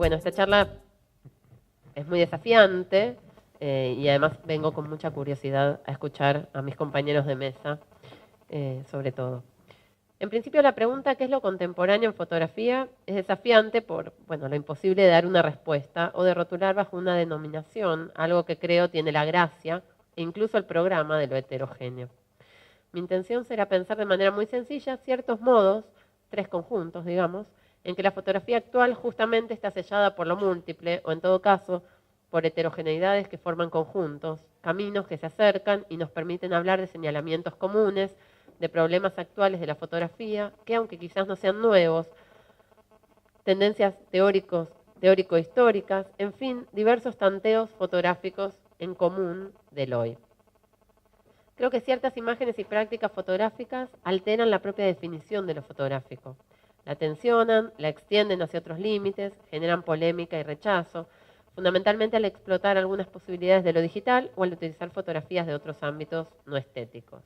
Bueno, esta charla es muy desafiante y además vengo con mucha curiosidad a escuchar a mis compañeros de mesa, sobre todo. En principio, la pregunta ¿qué es lo contemporáneo en fotografía? Es desafiante por lo imposible de dar una respuesta o de rotular bajo una denominación, algo que creo tiene la gracia e incluso el programa de lo heterogéneo. Mi intención será pensar de manera muy sencilla ciertos modos, tres conjuntos, digamos, en que la fotografía actual justamente está sellada por lo múltiple, o en todo caso, por heterogeneidades que forman conjuntos, caminos que se acercan y nos permiten hablar de señalamientos comunes, de problemas actuales de la fotografía, que aunque quizás no sean nuevos, tendencias teórico-históricas, en fin, diversos tanteos fotográficos en común del hoy. Creo que ciertas imágenes y prácticas fotográficas alteran la propia definición de lo fotográfico. La tensionan, la extienden hacia otros límites, generan polémica y rechazo, fundamentalmente al explotar algunas posibilidades de lo digital o al utilizar fotografías de otros ámbitos no estéticos.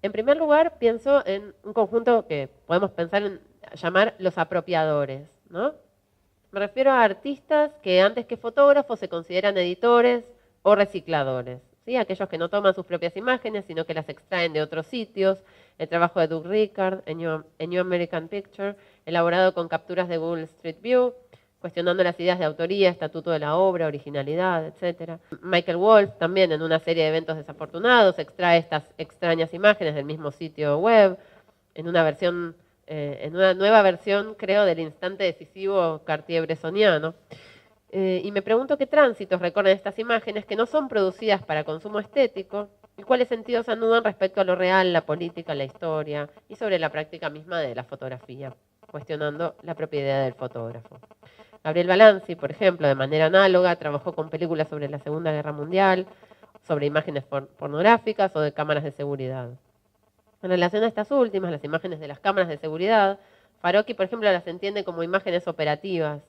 En primer lugar, pienso en un conjunto que podemos pensar en llamar los apropiadores, ¿no? Me refiero a artistas que antes que fotógrafos se consideran editores o recicladores, ¿sí? Aquellos que no toman sus propias imágenes, sino que las extraen de otros sitios. El trabajo de Doug Rickard en New American Picture, elaborado con capturas de Google Street View, cuestionando las ideas de autoría, estatuto de la obra, originalidad, etc. Michael Wolff también en una serie de eventos desafortunados extrae estas extrañas imágenes del mismo sitio web, en una nueva versión, creo, del instante decisivo cartier-bressoniano. Y me pregunto qué tránsitos recorren estas imágenes que no son producidas para consumo estético y cuáles sentidos anudan respecto a lo real, la política, la historia y sobre la práctica misma de la fotografía, cuestionando la propiedad del fotógrafo. Gabriel Balanzi, por ejemplo, de manera análoga, trabajó con películas sobre la Segunda Guerra Mundial, sobre imágenes pornográficas o de cámaras de seguridad. En relación a estas últimas, las imágenes de las cámaras de seguridad, Farocki, por ejemplo, las entiende como imágenes operativas,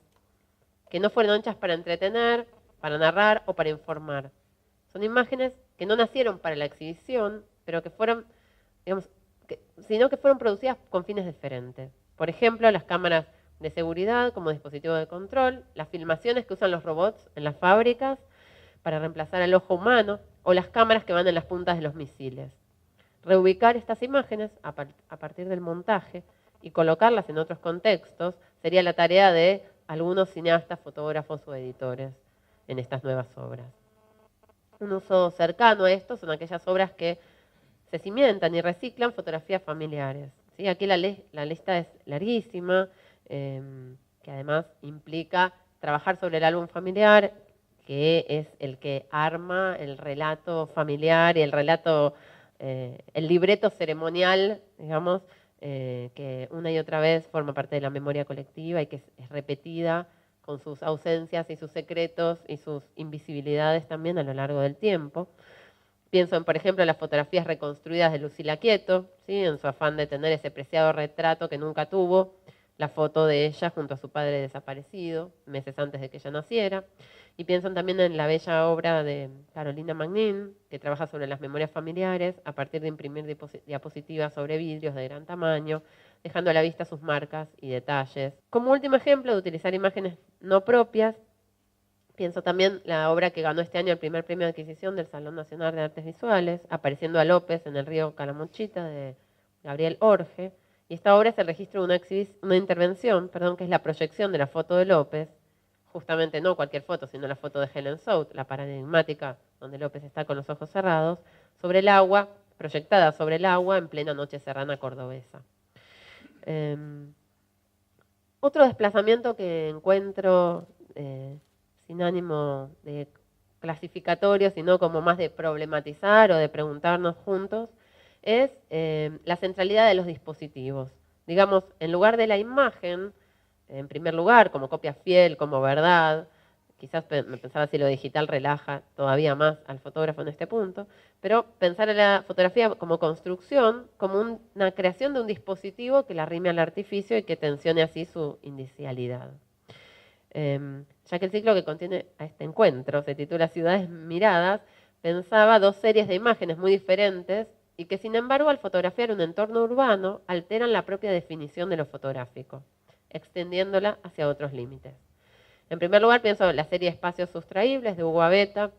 que no fueron hechas para entretener, para narrar o para informar. Son imágenes que no nacieron para la exhibición, pero que fueron, sino que fueron producidas con fines diferentes. Por ejemplo, las cámaras de seguridad como dispositivo de control, las filmaciones que usan los robots en las fábricas para reemplazar al ojo humano, o las cámaras que van en las puntas de los misiles. Reubicar estas imágenes a partir del montaje y colocarlas en otros contextos sería la tarea de algunos cineastas, fotógrafos o editores en estas nuevas obras. Un uso cercano a esto son aquellas obras que se cimentan y reciclan fotografías familiares. ¿Sí? Aquí la lista es larguísima, que además implica trabajar sobre el álbum familiar, que es el que arma el relato familiar y el relato, el libreto ceremonial, digamos, que una y otra vez forma parte de la memoria colectiva y que es repetida con sus ausencias y sus secretos y sus invisibilidades también a lo largo del tiempo. Pienso en, por ejemplo, las fotografías reconstruidas de Lucila Quieto, ¿sí? En su afán de tener ese preciado retrato que nunca tuvo, la foto de ella junto a su padre desaparecido, meses antes de que ella naciera. Y pienso también en la bella obra de Carolina Magnin, que trabaja sobre las memorias familiares a partir de imprimir diapositivas sobre vidrios de gran tamaño, dejando a la vista sus marcas y detalles. Como último ejemplo de utilizar imágenes no propias, pienso también la obra que ganó este año el primer premio de adquisición del Salón Nacional de Artes Visuales, Apareciendo a López en el río Calamuchita, de Gabriel Orge. Y esta obra es el registro de una intervención, que es la proyección de la foto de López, justamente no cualquier foto, sino la foto de Helen South, la paradigmática, donde López está con los ojos cerrados, sobre el agua, proyectada sobre el agua en plena noche serrana cordobesa. Otro desplazamiento que encuentro, sin ánimo de clasificatorio, sino como más de problematizar o de preguntarnos juntos, es la centralidad de los dispositivos. Digamos, en lugar de la imagen, en primer lugar, como copia fiel, como verdad, quizás me pensaba si lo digital relaja todavía más al fotógrafo en este punto, pero pensar en la fotografía como construcción, como una creación de un dispositivo que la rime al artificio y que tensione así su indicialidad. Ya que el ciclo que contiene a este encuentro se titula Ciudades Miradas, pensaba dos series de imágenes muy diferentes y que sin embargo al fotografiar un entorno urbano alteran la propia definición de lo fotográfico, extendiéndola hacia otros límites. En primer lugar, pienso en la serie Espacios Sustraíbles de Hugo Abeta,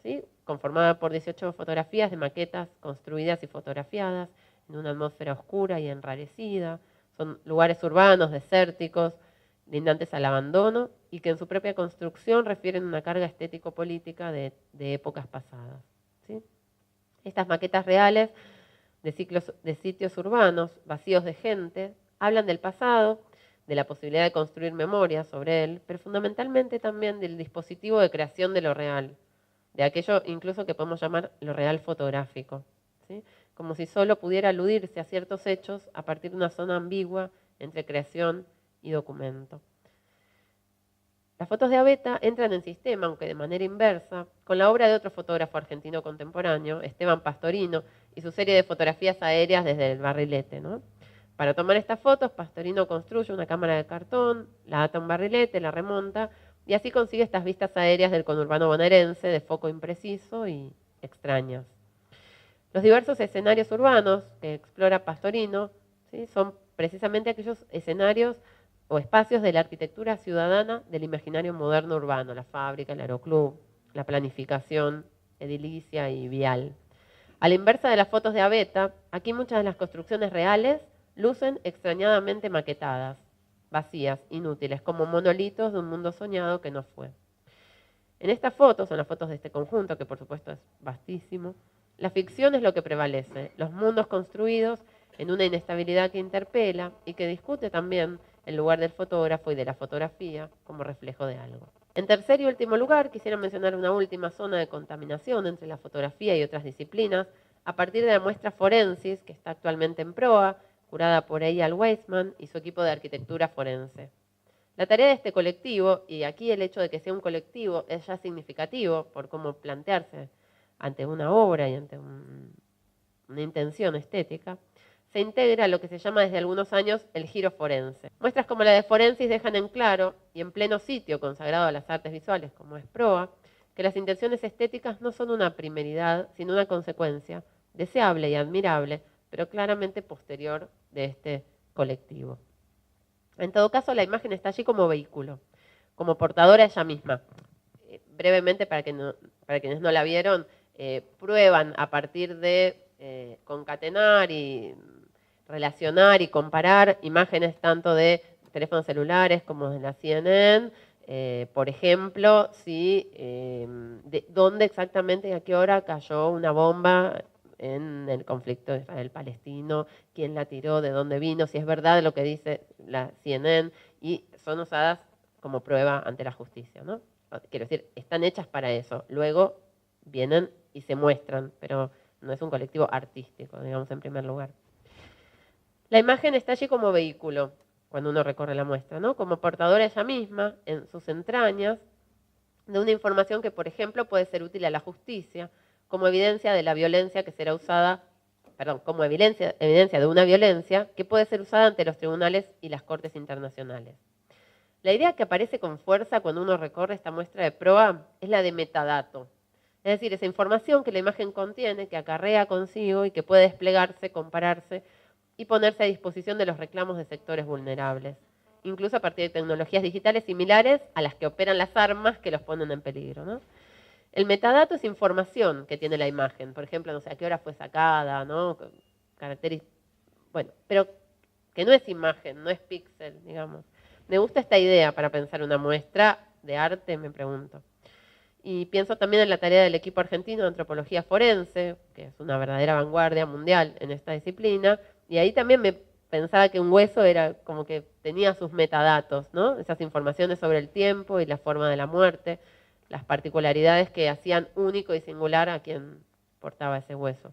¿sí? Conformada por 18 fotografías de maquetas construidas y fotografiadas en una atmósfera oscura y enrarecida. Son lugares urbanos, desérticos, lindantes al abandono y que en su propia construcción refieren una carga estético-política de épocas pasadas, ¿sí? Estas maquetas reales de sitios urbanos vacíos de gente hablan del pasado, de la posibilidad de construir memoria sobre él, pero fundamentalmente también del dispositivo de creación de lo real, de aquello incluso que podemos llamar lo real fotográfico, ¿sí? Como si solo pudiera aludirse a ciertos hechos a partir de una zona ambigua entre creación y documento. Las fotos de Abeta entran en sistema, aunque de manera inversa, con la obra de otro fotógrafo argentino contemporáneo, Esteban Pastorino, y su serie de fotografías aéreas desde el barrilete, ¿no? Para tomar estas fotos, Pastorino construye una cámara de cartón, la ata a un barrilete, la remonta, y así consigue estas vistas aéreas del conurbano bonaerense de foco impreciso y extrañas. Los diversos escenarios urbanos que explora Pastorino, ¿sí? Son precisamente aquellos escenarios o espacios de la arquitectura ciudadana del imaginario moderno urbano, la fábrica, el aeroclub, la planificación edilicia y vial. A la inversa de las fotos de Abeta, aquí muchas de las construcciones reales lucen extrañadamente maquetadas, vacías, inútiles, como monolitos de un mundo soñado que no fue. En estas fotos, son las fotos de este conjunto, que por supuesto es vastísimo, la ficción es lo que prevalece, los mundos construidos en una inestabilidad que interpela y que discute también el lugar del fotógrafo y de la fotografía como reflejo de algo. En tercer y último lugar, quisiera mencionar una última zona de contaminación entre la fotografía y otras disciplinas, a partir de la muestra Forensis, que está actualmente en proa, curada por Eyal Weissman y su equipo de arquitectura forense. La tarea de este colectivo, y aquí el hecho de que sea un colectivo es ya significativo por cómo plantearse ante una obra y ante una intención estética, se integra a lo que se llama desde algunos años el giro forense. Muestras como la de Forensis dejan en claro, y en pleno sitio consagrado a las artes visuales como es proa, que las intenciones estéticas no son una primeridad, sino una consecuencia, deseable y admirable, pero claramente posterior de este colectivo. En todo caso, la imagen está allí como vehículo, como portadora ella misma. Brevemente, para quienes no la vieron, prueban a partir de concatenar y relacionar y comparar imágenes tanto de teléfonos celulares como de la CNN, por ejemplo, dónde exactamente y a qué hora cayó una bomba en el conflicto israel-palestino, quién la tiró, de dónde vino, si es verdad lo que dice la CNN, y son usadas como prueba ante la justicia, ¿no? Quiero decir, están hechas para eso. Luego vienen y se muestran, pero no es un colectivo artístico, digamos, en primer lugar. La imagen está allí como vehículo, cuando uno recorre la muestra, ¿no? Como portadora ella misma, en sus entrañas, de una información que, por ejemplo, puede ser útil a la justicia, como evidencia de la violencia que será usada, como evidencia de una violencia que puede ser usada ante los tribunales y las cortes internacionales. La idea que aparece con fuerza cuando uno recorre esta muestra de proa es la de metadato, es decir, esa información que la imagen contiene, que acarrea consigo y que puede desplegarse, compararse y ponerse a disposición de los reclamos de sectores vulnerables, incluso a partir de tecnologías digitales similares a las que operan las armas que los ponen en peligro, ¿no? El metadato es información que tiene la imagen, por ejemplo, no sé a qué hora fue sacada, ¿no? Caracteres, bueno, pero que no es imagen, no es píxel, digamos. Me gusta esta idea para pensar una muestra de arte, me pregunto. Y pienso también en la tarea del equipo argentino de antropología forense, que es una verdadera vanguardia mundial en esta disciplina, y ahí también me pensaba que un hueso era como que tenía sus metadatos, ¿no? Esas informaciones sobre el tiempo y la forma de la muerte, las particularidades que hacían único y singular a quien portaba ese hueso.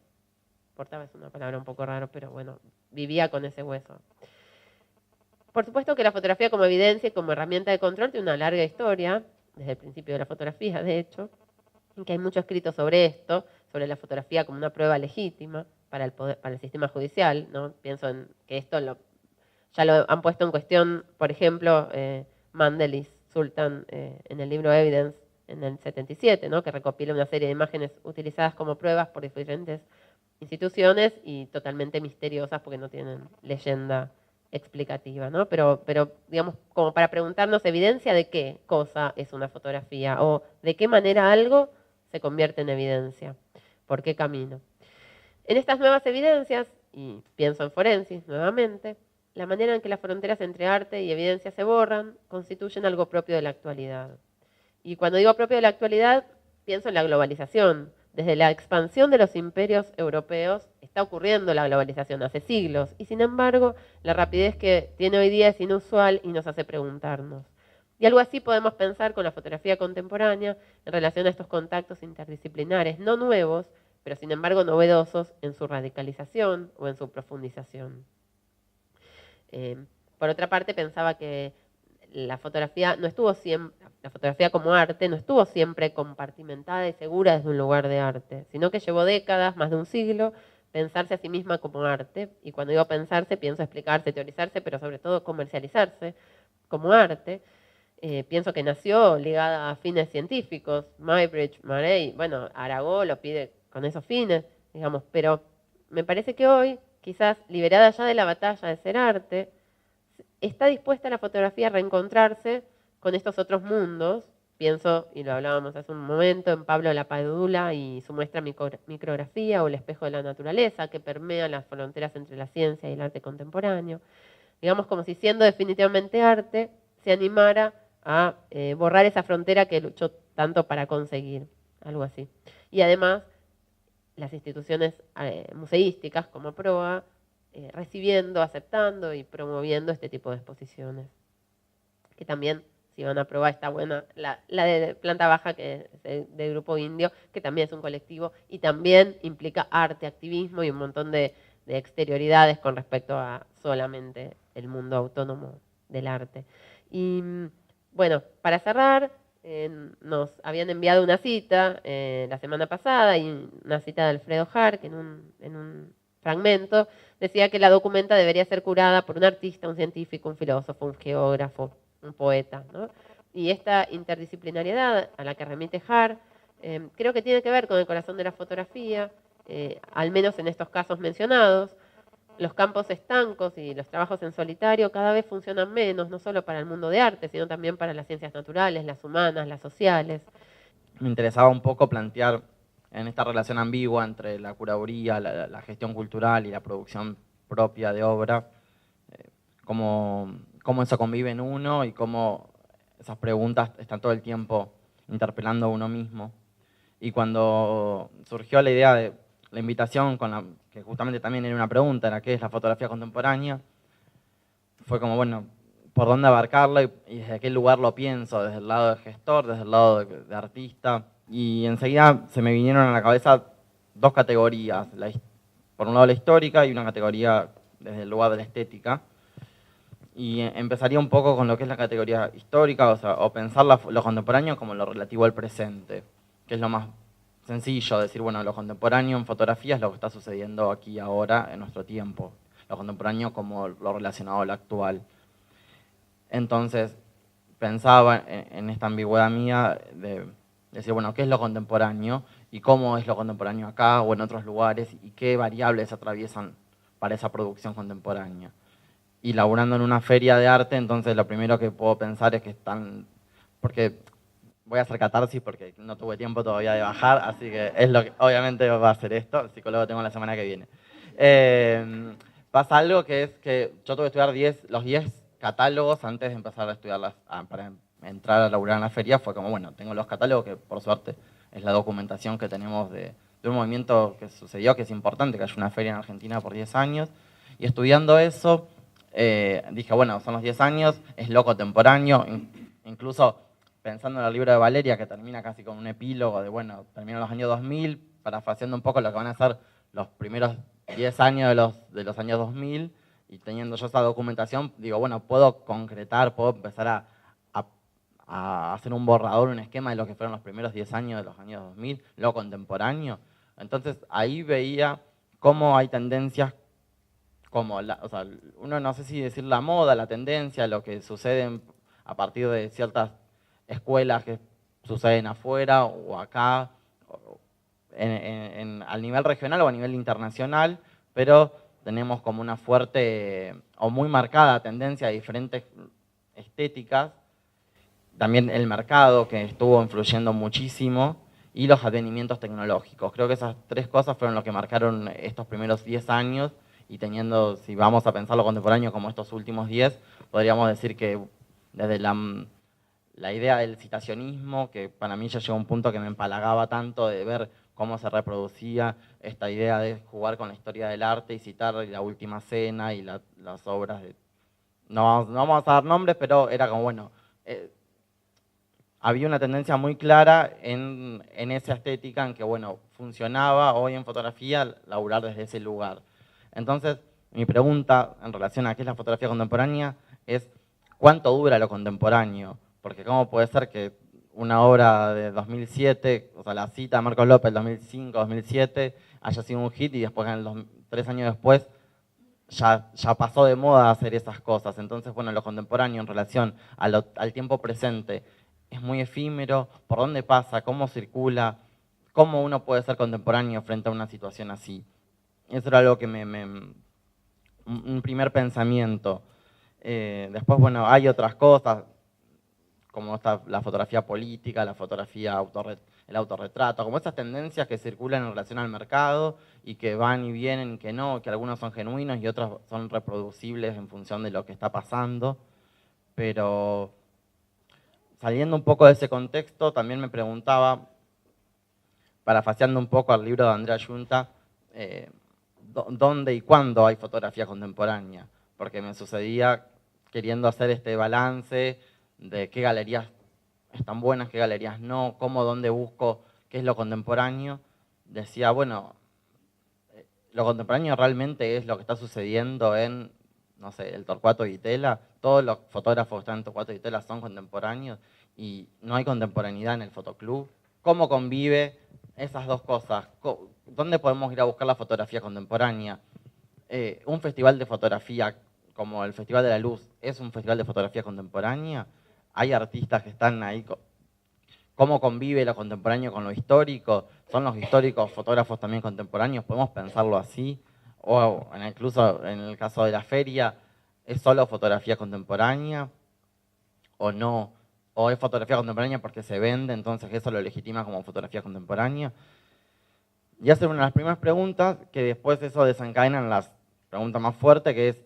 Portaba es una palabra un poco rara, pero bueno, vivía con ese hueso. Por supuesto que la fotografía como evidencia y como herramienta de control tiene una larga historia, desde el principio de la fotografía, de hecho, en que hay mucho escrito sobre esto, sobre la fotografía como una prueba legítima para el sistema judicial, ¿no? Pienso en que esto ya lo han puesto en cuestión, por ejemplo, Mandel y Sultan en el libro Evidence en el 77, ¿no? Que recopila una serie de imágenes utilizadas como pruebas por diferentes instituciones y totalmente misteriosas porque no tienen leyenda explicativa, ¿no? Pero, digamos, como para preguntarnos evidencia de qué cosa es una fotografía o de qué manera algo se convierte en evidencia, por qué camino. En estas nuevas evidencias, y pienso en forensis nuevamente, la manera en que las fronteras entre arte y evidencia se borran constituyen algo propio de la actualidad. Y cuando digo propio de la actualidad, pienso en la globalización. Desde la expansión de los imperios europeos está ocurriendo la globalización hace siglos y sin embargo la rapidez que tiene hoy día es inusual y nos hace preguntarnos. Y algo así podemos pensar con la fotografía contemporánea en relación a estos contactos interdisciplinares, no nuevos, pero sin embargo novedosos en su radicalización o en su profundización. Por otra parte, pensaba que la fotografía no estuvo siempre, la fotografía como arte no estuvo siempre compartimentada y segura desde un lugar de arte, sino que llevó décadas, más de un siglo, pensarse a sí misma como arte. Y cuando digo pensarse, pienso explicarse, teorizarse, pero sobre todo comercializarse como arte. Pienso que nació ligada a fines científicos, Muybridge, Marey, bueno, Aragó lo pide con esos fines, digamos, pero me parece que hoy, quizás liberada ya de la batalla de ser arte, está dispuesta la fotografía a reencontrarse con estos otros mundos. Pienso, y lo hablábamos hace un momento, en Pablo Lapadula y su muestra Micrografía o El espejo de la naturaleza, que permea las fronteras entre la ciencia y el arte contemporáneo. Digamos como si siendo definitivamente arte, se animara a borrar esa frontera que luchó tanto para conseguir, algo así. Y además, las instituciones museísticas como PROA, recibiendo, aceptando y promoviendo este tipo de exposiciones. Que también, si van a probar, está buena la de Planta Baja, que es del Grupo Indio, que también es un colectivo y también implica arte, activismo y un montón de exterioridades con respecto a solamente el mundo autónomo del arte. Y bueno, para cerrar, nos habían enviado una cita la semana pasada, y una cita de Alfredo Hark en un fragmento, decía que la documenta debería ser curada por un artista, un científico, un filósofo, un geógrafo, un poeta, ¿no? Y esta interdisciplinariedad a la que remite Hark, creo que tiene que ver con el corazón de la fotografía, al menos en estos casos mencionados. Los campos estancos y los trabajos en solitario cada vez funcionan menos, no solo para el mundo de arte, sino también para las ciencias naturales, las humanas, las sociales. Me interesaba un poco plantear en esta relación ambigua entre la curaduría, la gestión cultural y la producción propia de obra, cómo eso convive en uno y cómo esas preguntas están todo el tiempo interpelando a uno mismo. Y cuando surgió la idea de la invitación, que justamente también era una pregunta, era ¿qué es la fotografía contemporánea? Fue como, bueno, ¿por dónde abarcarlo? Y desde qué lugar lo pienso, desde el lado de gestor, desde el lado de artista. Y enseguida se me vinieron a la cabeza dos categorías, por un lado la histórica y una categoría desde el lugar de la estética. Y empezaría un poco con lo que es la categoría histórica, o pensar lo contemporáneo como lo relativo al presente, que es lo más sencillo, decir, bueno, lo contemporáneo en fotografía es lo que está sucediendo aquí ahora en nuestro tiempo, lo contemporáneo como lo relacionado a lo actual. Entonces, pensaba en esta ambigüedad mía de decir, bueno, ¿qué es lo contemporáneo? ¿Y cómo es lo contemporáneo acá o en otros lugares? ¿Y qué variables atraviesan para esa producción contemporánea? Y laburando en una feria de arte, entonces lo primero que puedo pensar es que están, porque voy a hacer catarsis porque no tuve tiempo todavía de bajar, así que es lo que obviamente va a ser esto, el psicólogo tengo la semana que viene. Pasa algo que es que yo tuve que estudiar los 10 catálogos antes de empezar a estudiarlas, para entrar a laburar en la feria. Fue como, bueno, tengo los catálogos, que por suerte es la documentación que tenemos de un movimiento que sucedió, que es importante, que haya una feria en Argentina por 10 años. Y estudiando eso, dije, bueno, son los 10 años, es lo contemporáneo, incluso pensando en el libro de Valeria, que termina casi con un epílogo de, bueno, terminan los años 2000, parafaseando un poco lo que van a ser los primeros 10 años de los años 2000, y teniendo yo esa documentación, digo, bueno, puedo concretar, puedo empezar a hacer un borrador, un esquema de lo que fueron los primeros 10 años de los años 2000, lo contemporáneo. Entonces ahí veía cómo hay tendencias como, o sea, uno no sé si decir la moda, la tendencia, lo que sucede a partir de ciertas escuelas que suceden afuera o acá, al nivel regional o a nivel internacional, pero tenemos como una fuerte o muy marcada tendencia a diferentes estéticas, también el mercado que estuvo influyendo muchísimo y los advenimientos tecnológicos. Creo que esas tres cosas fueron lo que marcaron estos primeros 10 años y teniendo, si vamos a pensar lo contemporáneo como estos últimos 10, podríamos decir que desde la idea del citacionismo, que para mí ya llegó a un punto que me empalagaba tanto de ver cómo se reproducía esta idea de jugar con la historia del arte y citar La Última Cena y las obras de... No vamos a dar nombres, pero era como, bueno, había una tendencia muy clara en esa estética en que, bueno, funcionaba hoy en fotografía laburar desde ese lugar. Entonces, mi pregunta en relación a qué es la fotografía contemporánea es ¿cuánto dura lo contemporáneo? Porque cómo puede ser que una obra de 2007, o sea, la cita de Marcos López, 2005, 2007, haya sido un hit y después, 3 años después, ya pasó de moda hacer esas cosas. Entonces, bueno, lo contemporáneo en relación al tiempo presente es muy efímero, por dónde pasa, cómo circula, cómo uno puede ser contemporáneo frente a una situación así. Eso era algo que un primer pensamiento. Después, bueno, hay otras cosas, como la fotografía política, la fotografía, el autorretrato, como esas tendencias que circulan en relación al mercado y que van y vienen y que no, que algunos son genuinos y otros son reproducibles en función de lo que está pasando. Pero saliendo un poco de ese contexto, también me preguntaba, parafaseando un poco al libro de Andrea Yunta, dónde y cuándo hay fotografía contemporánea, porque me sucedía queriendo hacer este balance de qué galerías están buenas, qué galerías no, cómo, dónde busco, qué es lo contemporáneo. Decía, bueno, lo contemporáneo realmente es lo que está sucediendo en, no sé, el Torcuato Di Tella. Todos los fotógrafos que están en Torcuato Di Tella son contemporáneos y no hay contemporaneidad en el fotoclub. ¿Cómo convive esas dos cosas? ¿Dónde podemos ir a buscar la fotografía contemporánea? Un festival de fotografía como el Festival de la Luz es un festival de fotografía contemporánea. Hay artistas que están ahí. ¿Cómo convive lo contemporáneo con lo histórico? ¿Son los históricos fotógrafos también contemporáneos? ¿Podemos pensarlo así? O incluso en el caso de la feria, ¿es solo fotografía contemporánea o no? ¿O es fotografía contemporánea porque se vende, entonces eso lo legitima como fotografía contemporánea? Y hacer una de las primeras preguntas, que después eso desencadena en la pregunta más fuerte, que es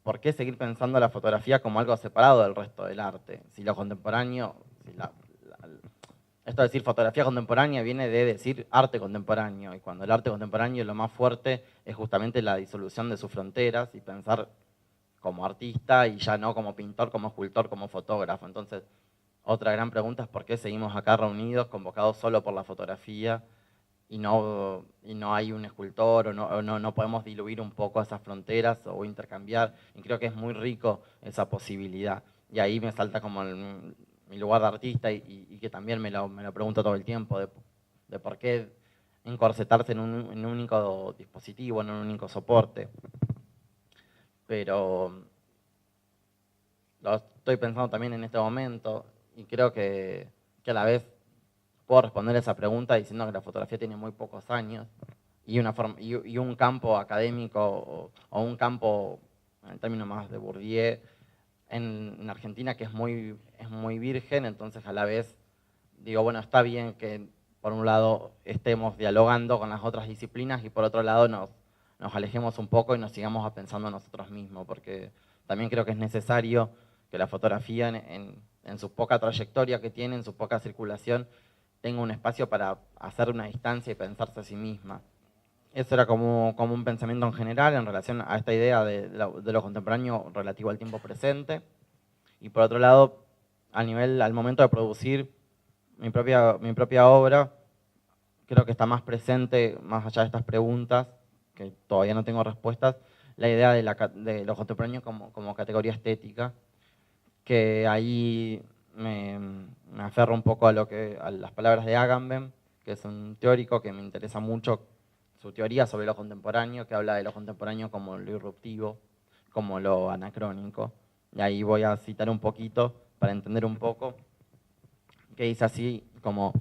¿por qué seguir pensando la fotografía como algo separado del resto del arte? Si lo contemporáneo, esto de decir fotografía contemporánea viene de decir arte contemporáneo, y cuando el arte contemporáneo lo más fuerte es justamente la disolución de sus fronteras y pensar como artista y ya no como pintor, como escultor, como fotógrafo. Entonces, otra gran pregunta es por qué seguimos acá reunidos, convocados solo por la fotografía y no hay un escultor o no podemos diluir un poco esas fronteras o intercambiar. Y creo que es muy rico esa posibilidad. Y ahí me salta como mi lugar de artista y que también me lo pregunto todo el tiempo de por qué encorsetarse en un único dispositivo, en un único soporte. Pero lo estoy pensando también en este momento y creo que a la vez puedo responder esa pregunta diciendo que la fotografía tiene muy pocos años y un campo académico o un campo, en el término más de Bourdieu, en Argentina que es muy virgen. Entonces a la vez digo, bueno, está bien que por un lado estemos dialogando con las otras disciplinas y por otro lado nos alejemos un poco y nos sigamos pensando nosotros mismos, porque también creo que es necesario que la fotografía en su poca trayectoria que tiene, en su poca circulación, tenga un espacio para hacer una distancia y pensarse a sí misma. Eso era como un pensamiento en general en relación a esta idea de lo contemporáneo relativo al tiempo presente. Y por otro lado, al momento de producir mi propia obra, creo que está más presente, más allá de estas preguntas, que todavía no tengo respuestas, la idea de lo contemporáneo como categoría estética, que ahí me aferro un poco a las palabras de Agamben, que es un teórico que me interesa mucho, su teoría sobre lo contemporáneo, que habla de lo contemporáneo como lo irruptivo, como lo anacrónico. Y ahí voy a citar un poquito para entender un poco, que dice así como: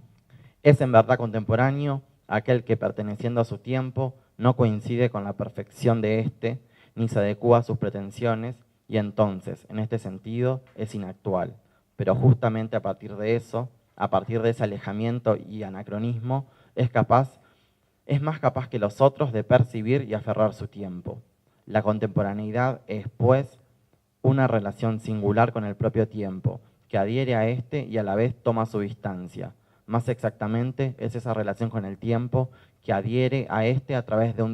es en verdad contemporáneo aquel que, perteneciendo a su tiempo, no coincide con la perfección de éste, ni se adecúa a sus pretensiones, y entonces, en este sentido, es inactual. Pero justamente a partir de eso, a partir de ese alejamiento y anacronismo, es más capaz que los otros de percibir y aferrar su tiempo. La contemporaneidad es, pues, una relación singular con el propio tiempo, que adhiere a éste y a la vez toma su distancia. Más exactamente, es esa relación con el tiempo que adhiere a éste a través de un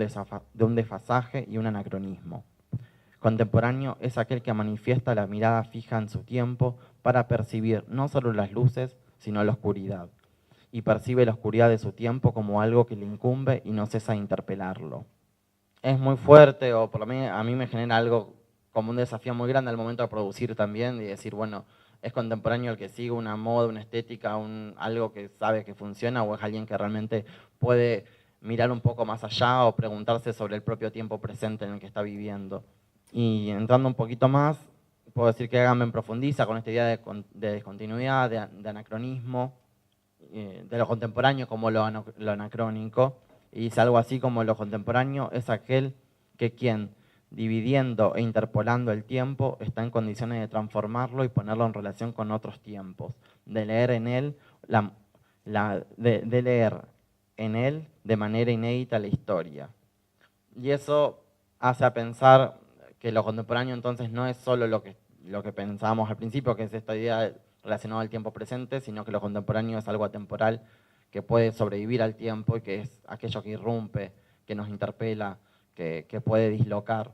desfasaje y un anacronismo. Contemporáneo es aquel que manifiesta la mirada fija en su tiempo para percibir no solo las luces, sino la oscuridad, y percibe la oscuridad de su tiempo como algo que le incumbe y no cesa de interpelarlo. Es muy fuerte, o por lo menos a mí me genera algo como un desafío muy grande al momento de producir también, y decir, bueno, ¿es contemporáneo el que sigue una moda, una estética, algo que sabe que funciona, o es alguien que realmente puede mirar un poco más allá o preguntarse sobre el propio tiempo presente en el que está viviendo? Y entrando un poquito más, puedo decir que Agamben profundiza con esta idea de discontinuidad, de anacronismo, de lo contemporáneo como lo anacrónico, y dice algo así como: lo contemporáneo es aquel que quien, dividiendo e interpolando el tiempo, está en condiciones de transformarlo y ponerlo en relación con otros tiempos, de leer en él de leer en él de manera inédita la historia. Y eso hace a pensar que lo contemporáneo entonces no es solo lo que pensábamos al principio, que es esta idea relacionada al tiempo presente, sino que lo contemporáneo es algo atemporal que puede sobrevivir al tiempo y que es aquello que irrumpe, que nos interpela, que puede dislocar.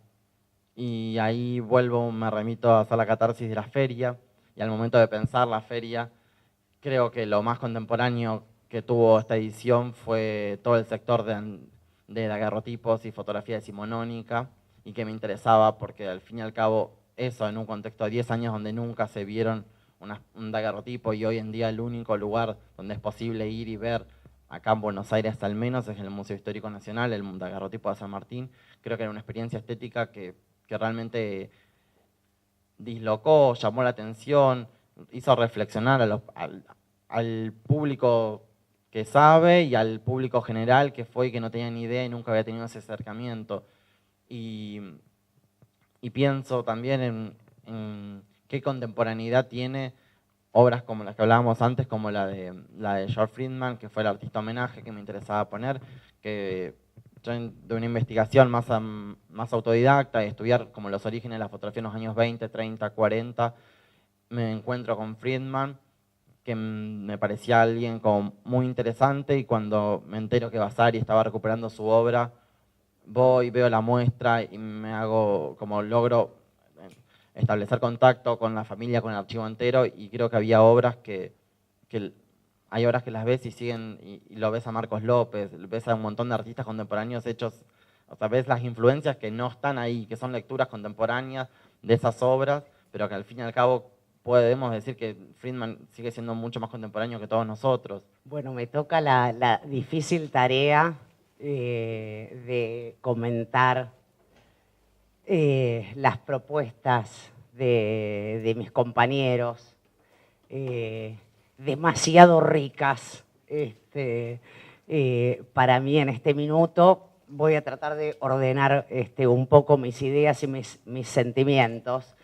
Y ahí me remito a hacer la catarsis de la feria, y al momento de pensar la feria, creo que lo más contemporáneo que tuvo esta edición fue todo el sector de daguerrotipos y fotografía decimonónica, y que me interesaba porque al fin y al cabo eso, en un contexto de 10 años donde nunca se vieron un daguerrotipo, y hoy en día el único lugar donde es posible ir y ver, acá en Buenos Aires al menos, es el Museo Histórico Nacional, el daguerrotipo de San Martín. Creo que era una experiencia estética que realmente dislocó, llamó la atención, hizo reflexionar al público que sabe y al público general que fue y que no tenía ni idea y nunca había tenido ese acercamiento. Y pienso también en qué contemporaneidad tiene obras como las que hablábamos antes, como la de George Friedman, que fue el artista homenaje que me interesaba poner, que yo de una investigación más autodidacta y estudiar como los orígenes de la fotografía en los años 20, 30, 40, me encuentro con Friedman, que me parecía alguien como muy interesante, y cuando me entero que Vasari estaba recuperando su obra, voy, veo la muestra y logro establecer contacto con la familia, con el archivo entero, y creo que había obras que hay obras que las ves y siguen, y lo ves a Marcos López, ves a un montón de artistas contemporáneos hechos, o sea, ves las influencias que no están ahí, que son lecturas contemporáneas de esas obras, pero que al fin y al cabo podemos decir que Friedman sigue siendo mucho más contemporáneo que todos nosotros. Bueno, me toca la difícil tarea de comentar las propuestas de mis compañeros, demasiado ricas para mí en este minuto. Voy a tratar de ordenar un poco mis ideas y mis sentimientos.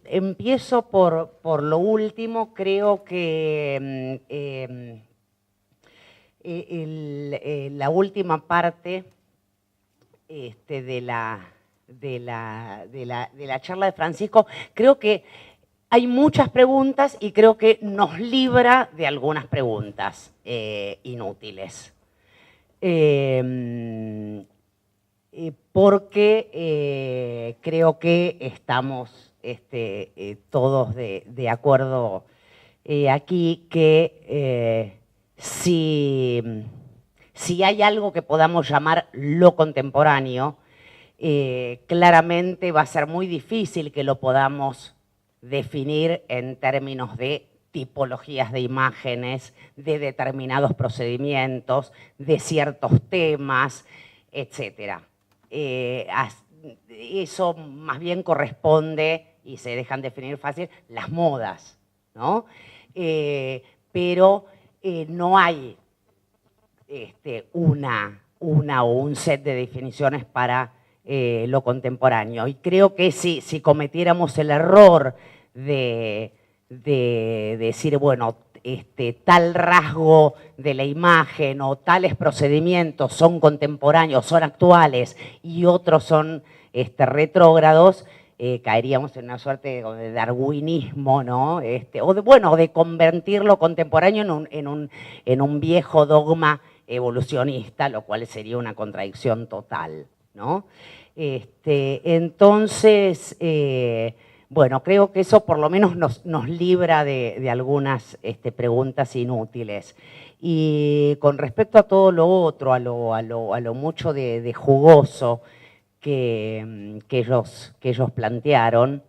Empiezo por lo último. Creo que la última parte de la charla de Francisco, creo que hay muchas preguntas y creo que nos libra de algunas preguntas inútiles. Porque creo que estamos todos de acuerdo aquí que si hay algo que podamos llamar lo contemporáneo, claramente va a ser muy difícil que lo podamos definir en términos de tipologías de imágenes, de determinados procedimientos, de ciertos temas, etc. Eso más bien corresponde, y se dejan definir fácil, las modas, ¿no? Pero no hay una o un set de definiciones para lo contemporáneo. Y creo que si cometiéramos el error de decir, bueno, tal rasgo de la imagen o tales procedimientos son contemporáneos, son actuales y otros son retrógrados, caeríamos en una suerte de darwinismo, ¿no? O de convertir lo contemporáneo en un viejo dogma evolucionista, lo cual sería una contradicción total, ¿no? Entonces, bueno, creo que eso por lo menos nos libra de algunas preguntas inútiles. Y con respecto a todo lo otro, a lo mucho de jugoso que ellos plantearon,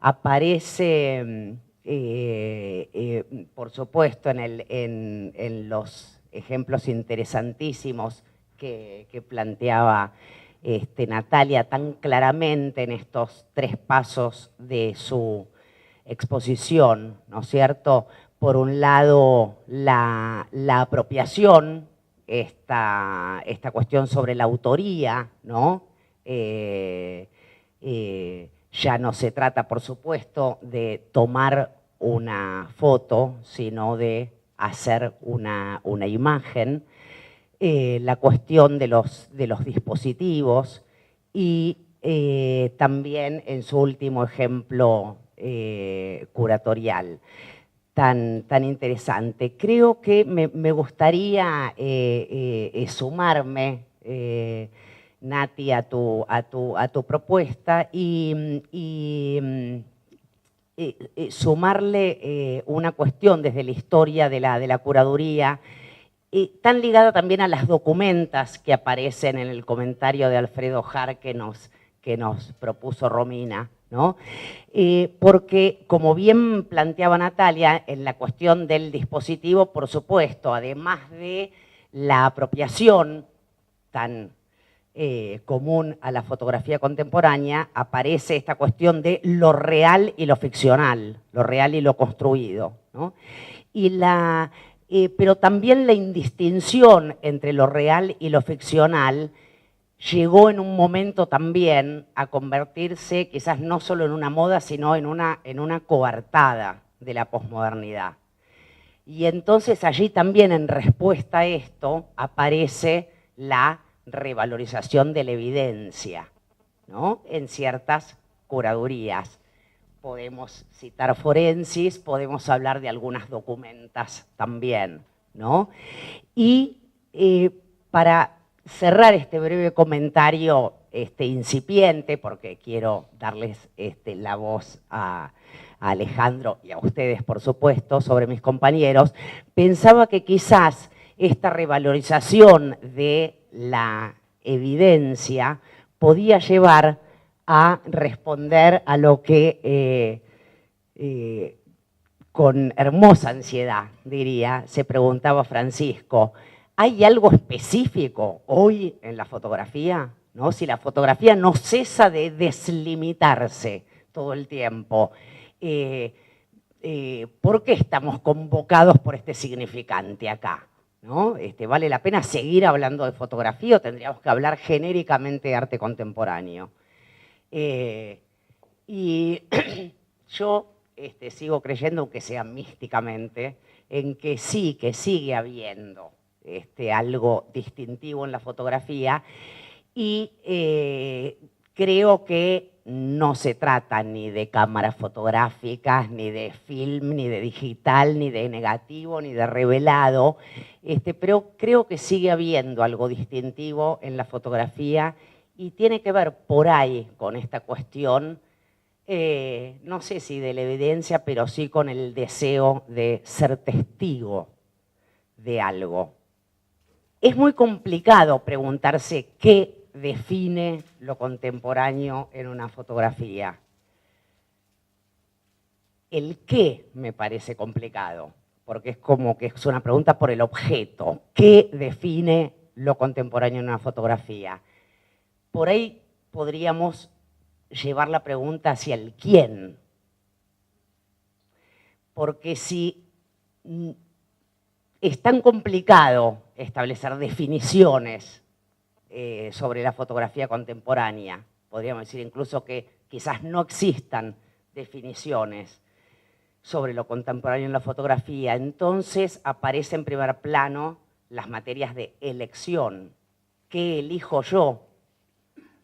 aparece, por supuesto, en los ejemplos interesantísimos que planteaba Natalia tan claramente en estos 3 pasos de su exposición, ¿no es cierto? Por un lado, la apropiación, esta cuestión sobre la autoría, ¿no? Ya no se trata, por supuesto, de tomar una foto, sino de hacer una imagen. La cuestión de los dispositivos y también en su último ejemplo curatorial tan interesante. Creo que me gustaría sumarme, Nati, a tu propuesta y sumarle una cuestión desde la historia de la curaduría, tan ligada también a las documentas que aparecen en el comentario de Alfredo Har que nos propuso Romina, ¿no? Porque, como bien planteaba Natalia, en la cuestión del dispositivo, por supuesto, además de la apropiación tan común a la fotografía contemporánea, aparece esta cuestión de lo real y lo ficcional, lo real y lo construido, ¿no? Pero también la indistinción entre lo real y lo ficcional llegó en un momento también a convertirse quizás no solo en una moda, sino en una coartada de la posmodernidad. Y entonces allí también, en respuesta a esto, aparece la revalorización de la evidencia, ¿no? En ciertas curadurías. Podemos citar forensis, podemos hablar de algunas documentas también, ¿no? Y para cerrar este breve comentario incipiente, porque quiero darles la voz a Alejandro y a ustedes, por supuesto, sobre mis compañeros, pensaba que quizás esta revalorización de la evidencia podía llevar a responder a lo que con hermosa ansiedad, diría, se preguntaba Francisco: ¿hay algo específico hoy en la fotografía? ¿No? Si la fotografía no cesa de deslimitarse todo el tiempo, ¿por qué estamos convocados por este significante acá? ¿No? ¿Vale la pena seguir hablando de fotografía o tendríamos que hablar genéricamente de arte contemporáneo? Y yo sigo creyendo, aunque sea místicamente, en que sí, que sigue habiendo algo distintivo en la fotografía y creo que no se trata ni de cámaras fotográficas, ni de film, ni de digital, ni de negativo, ni de revelado, pero creo que sigue habiendo algo distintivo en la fotografía y tiene que ver por ahí con esta cuestión, no sé si de la evidencia, pero sí con el deseo de ser testigo de algo. Es muy complicado preguntarse qué define lo contemporáneo en una fotografía. El qué me parece complicado, porque es como que es una pregunta por el objeto. ¿Qué define lo contemporáneo en una fotografía? Por ahí podríamos llevar la pregunta hacia el quién. porque si es tan complicado establecer definiciones sobre la fotografía contemporánea, podríamos decir incluso que quizás no existan definiciones sobre lo contemporáneo en la fotografía, entonces aparece en primer plano las materias de elección. ¿Qué elijo yo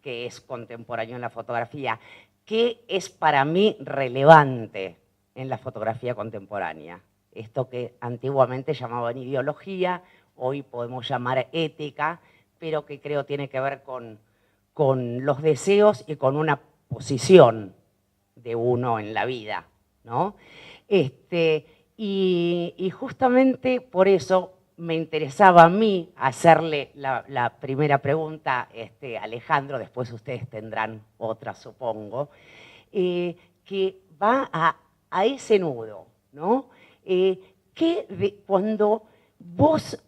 que es contemporáneo en la fotografía? ¿Qué es para mí relevante en la fotografía contemporánea? Esto que antiguamente llamaban ideología, hoy podemos llamar ética, pero que creo tiene que ver con los deseos y con una posición de uno en la vida, ¿no? Y justamente por eso me interesaba a mí hacerle la primera pregunta a Alejandro, después ustedes tendrán otra, supongo, que va a ese nudo, ¿no? Cuando vos,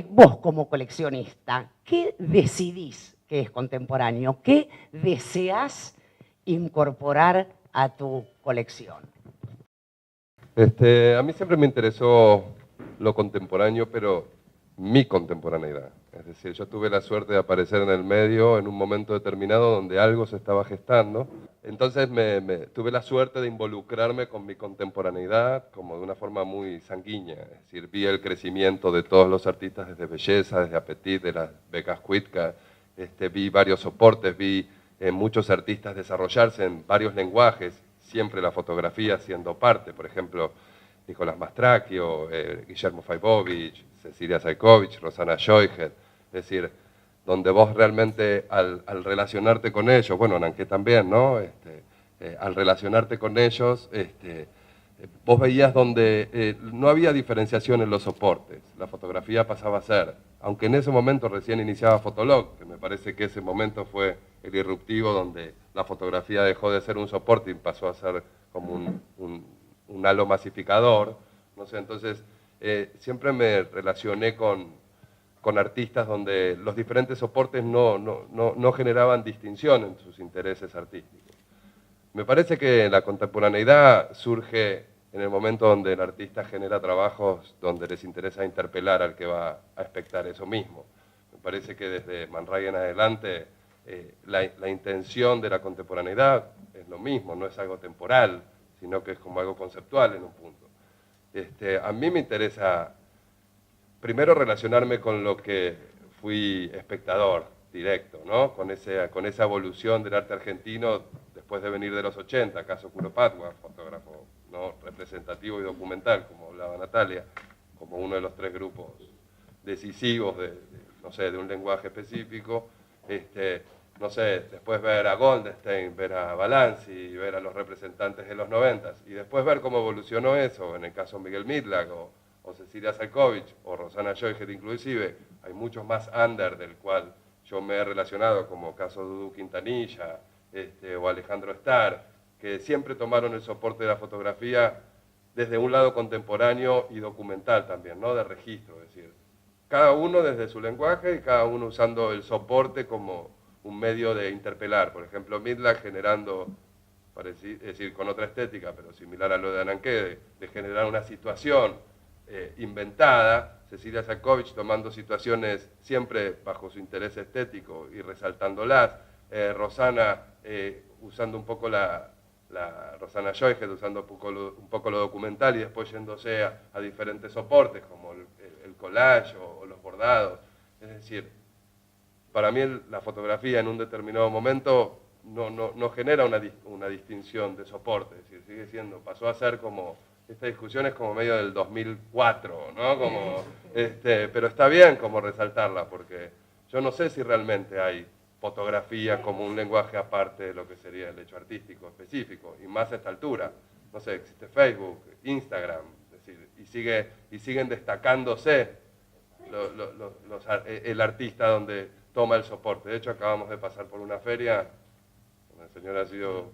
vos como coleccionista, ¿qué decidís que es contemporáneo? ¿Qué deseás incorporar a tu colección? A mí siempre me interesó lo contemporáneo, pero mi contemporaneidad. Es decir, yo tuve la suerte de aparecer en el medio en un momento determinado donde algo se estaba gestando. Entonces tuve la suerte de involucrarme con mi contemporaneidad como de una forma muy sanguínea. Es decir, vi el crecimiento de todos los artistas desde Belleza, desde Apetit, de las becas Cuitca. Vi varios soportes, vi muchos artistas desarrollarse en varios lenguajes, siempre la fotografía siendo parte. Por ejemplo, Nicolás Mastracchio, Guillermo Faibovich, Cecilia Saikovic, Rosana Scheuchert. Es decir, donde vos realmente al relacionarte con ellos, bueno, Nanqué también, ¿no? Al relacionarte con ellos, vos veías donde no había diferenciación en los soportes. La fotografía pasaba a ser, aunque en ese momento recién iniciaba Fotolog, que me parece que ese momento fue el irruptivo donde la fotografía dejó de ser un soporte y pasó a ser como un halo masificador, no sé, entonces siempre me relacioné con artistas donde los diferentes soportes no generaban distinción en sus intereses artísticos. Me parece que la contemporaneidad surge en el momento donde el artista genera trabajos donde les interesa interpelar al que va a expectar eso mismo. Me parece que desde Man Ray en adelante la intención de la contemporaneidad es lo mismo, no es algo temporal, sino que es como algo conceptual en un punto. A mí me interesa primero relacionarme con lo que fui espectador directo, ¿no? Con esa evolución del arte argentino después de venir de los 80, caso Curopatwa, fotógrafo ¿no? representativo y documental, como hablaba Natalia, como uno de los tres grupos decisivos no sé, de un lenguaje específico, no sé, después ver a Goldenstein, ver a Balanzi, ver a los representantes de los 90 y después ver cómo evolucionó eso, en el caso Miguel Midlack o Cecilia Saikovic o Rosana Scheuchert inclusive, hay muchos más under del cual yo me he relacionado, como caso Dudu Quintanilla o Alejandro Starr, que siempre tomaron el soporte de la fotografía desde un lado contemporáneo y documental también, ¿no? De registro, es decir, cada uno desde su lenguaje y cada uno usando el soporte como un medio de interpelar. Por ejemplo, Midlack generando, es decir, con otra estética, pero similar a lo de Nanqué, de generar una situación inventada, Cecilia Saikovic tomando situaciones siempre bajo su interés estético y resaltándolas, Rosana usando un poco Rosana Scheuchert usando un poco lo documental y después yéndose a diferentes soportes como el collage o los bordados. Es decir, para mí la fotografía en un determinado momento no genera una distinción de soporte, es decir, sigue siendo, pasó a ser como, esta discusión es como medio del 2004, ¿no? Como, pero está bien como resaltarla, porque yo no sé si realmente hay fotografía como un lenguaje aparte de lo que sería el hecho artístico específico, y más a esta altura. No sé, existe Facebook, Instagram, es decir, y siguen destacándose el artista donde toma el soporte. De hecho, acabamos de pasar por una feria, una señora ha sido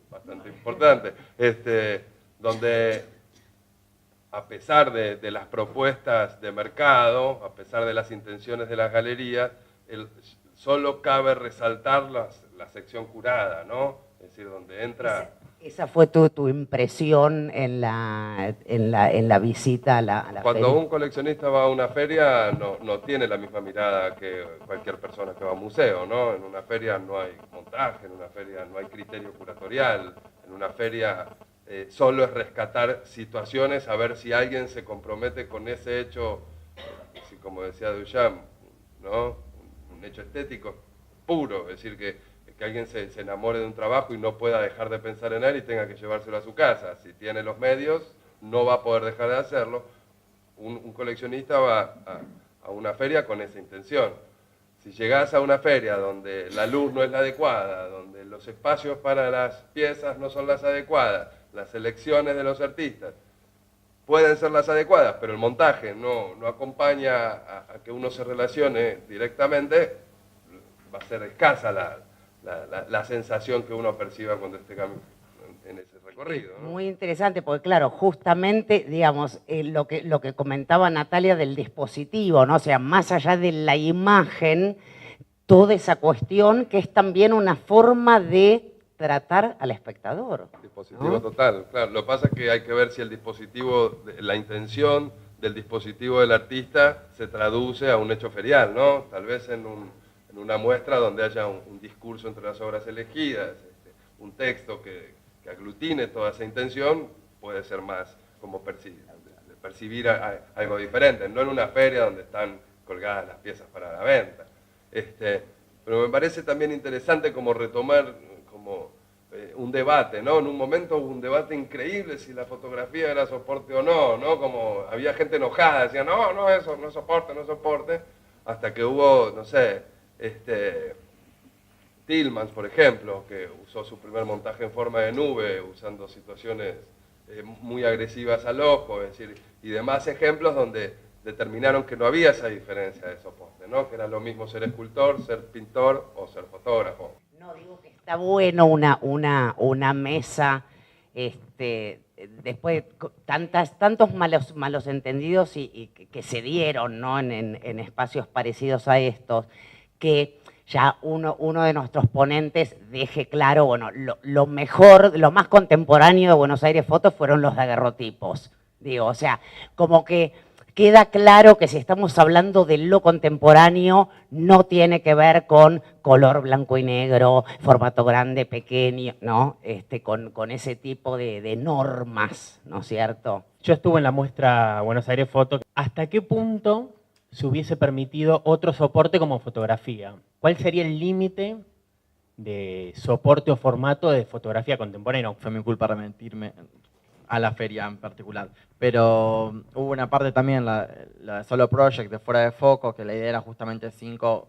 bastante importante, donde a pesar de las propuestas de mercado, a pesar de las intenciones de las galerías, solo cabe resaltar la sección curada, ¿no? Es decir, donde entra... Esa fue tu impresión en la visita a la Cuando feria. un coleccionista va a una feria no tiene la misma mirada que cualquier persona que va a un museo, ¿no? En una feria no hay montaje, en una feria no hay criterio curatorial, en una feria solo es rescatar situaciones, a ver si alguien se compromete con ese hecho, como decía Duchamp, ¿no? Un hecho estético puro, es decir, que alguien se enamore de un trabajo y no pueda dejar de pensar en él y tenga que llevárselo a su casa. Si tiene los medios, no va a poder dejar de hacerlo. Un coleccionista va a una feria con esa intención. Si llegás a una feria donde la luz no es la adecuada, donde los espacios para las piezas no son las adecuadas, las selecciones de los artistas pueden ser las adecuadas, pero el montaje no acompaña a que uno se relacione directamente, va a ser escasa la sensación que uno perciba cuando esté en ese recorrido, ¿no? Muy interesante, porque claro, justamente, digamos, lo que comentaba Natalia del dispositivo, ¿no? O sea, más allá de la imagen, toda esa cuestión que es también una forma de tratar al espectador. Dispositivo, ¿no? total, claro. Lo que pasa es que hay que ver si el dispositivo, la intención del dispositivo del artista se traduce a un hecho ferial, ¿no? Tal vez en una muestra donde haya un discurso entre las obras elegidas, un texto que aglutine toda esa intención, puede ser más como percibir algo diferente, no en una feria donde están colgadas las piezas para la venta. Pero me parece también interesante como retomar un debate, ¿no? En un momento hubo un debate increíble si la fotografía era soporte o no, ¿no? Como había gente enojada, decía, no, eso no es soporte, no es soporte, hasta que hubo, no sé, Tillmans, por ejemplo, que usó su primer montaje en forma de nube, usando situaciones muy agresivas al ojo, es decir, y demás ejemplos donde determinaron que no había esa diferencia de soporte, ¿no? Que era lo mismo ser escultor, ser pintor o ser fotógrafo. No, digo que está bueno una mesa, después tantos malos entendidos y que se dieron, ¿no? en espacios parecidos a estos, que ya uno de nuestros ponentes deje claro, bueno, lo mejor, lo más contemporáneo de Buenos Aires Fotos fueron los daguerrotipos. Digo, o sea, como que queda claro que si estamos hablando de lo contemporáneo, no tiene que ver con color blanco y negro, formato grande, pequeño, ¿no? Con ese tipo de normas, ¿no es cierto? Yo estuve en la muestra Buenos Aires Foto. ¿Hasta qué punto se hubiese permitido otro soporte como fotografía? ¿Cuál sería el límite de soporte o formato de fotografía contemporánea? Fue mi culpa remitirme a la feria en particular. Pero hubo una parte también, la de Solo Project, de Fuera de Foco, que la idea era justamente cinco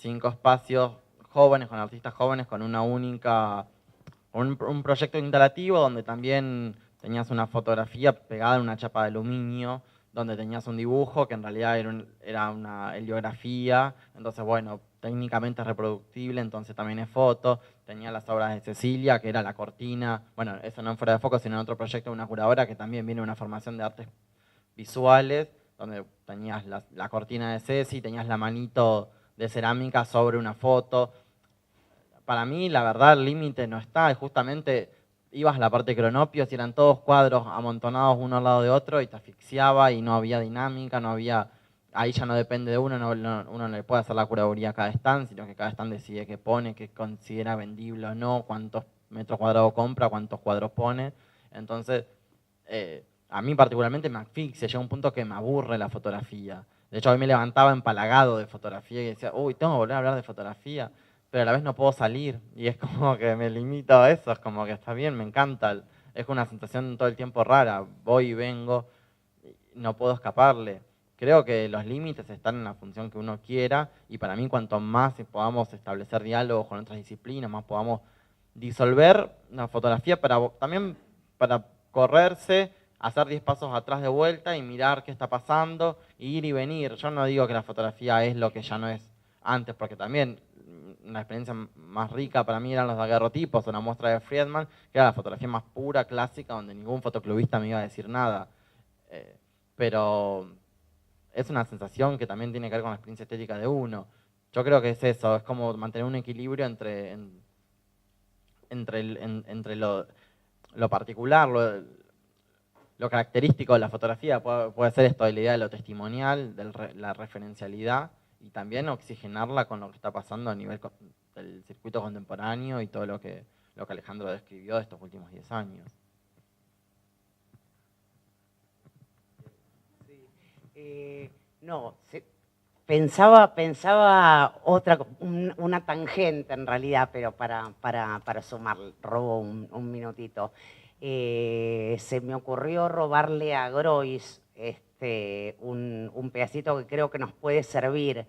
espacios jóvenes, con artistas jóvenes, con una única, un proyecto instalativo donde también tenías una fotografía pegada en una chapa de aluminio, donde tenías un dibujo que en realidad era una heliografía, entonces bueno, técnicamente es reproductible, entonces también es foto. Tenía las obras de Cecilia, que era la cortina, bueno, eso no en Fuera de Foco, sino en otro proyecto de una curadora que también viene de una formación de artes visuales, donde tenías la cortina de Ceci, tenías la manito de cerámica sobre una foto. Para mí, la verdad, el límite no está, y justamente ibas a la parte de cronopios y eran todos cuadros amontonados uno al lado de otro y te asfixiaba y no había dinámica, no había... Ahí ya no depende de uno, uno no le puede hacer la curaduría a cada stand, sino que cada stand decide qué pone, qué considera vendible o no, cuántos metros cuadrados compra, cuántos cuadros pone. Entonces, a mí particularmente me asfixia, llega un punto que me aburre la fotografía. De hecho, hoy me levantaba empalagado de fotografía y decía, uy, tengo que volver a hablar de fotografía, pero a la vez no puedo salir. Y es como que me limito a eso, es como que está bien, me encanta. Es una sensación todo el tiempo rara, voy y vengo, no puedo escaparle. Creo que los límites están en la función que uno quiera y para mí cuanto más podamos establecer diálogos con otras disciplinas, más podamos disolver la fotografía también para correrse, hacer 10 pasos atrás de vuelta y mirar qué está pasando, ir y venir. Yo no digo que la fotografía es lo que ya no es antes, porque también una experiencia más rica para mí eran los daguerrotipos, una muestra de Friedman, que era la fotografía más pura, clásica, donde ningún fotoclubista me iba a decir nada. Pero es una sensación que también tiene que ver con la experiencia estética de uno. Yo creo que es eso, es como mantener un equilibrio entre entre lo particular, lo característico de la fotografía puede ser esto de la idea de lo testimonial, de la referencialidad, y también oxigenarla con lo que está pasando a nivel del circuito contemporáneo y todo lo que Alejandro describió de estos últimos 10 años. No, pensaba una tangente en realidad, pero para sumar, robo un minutito. Se me ocurrió robarle a Groys un pedacito que creo que nos puede servir.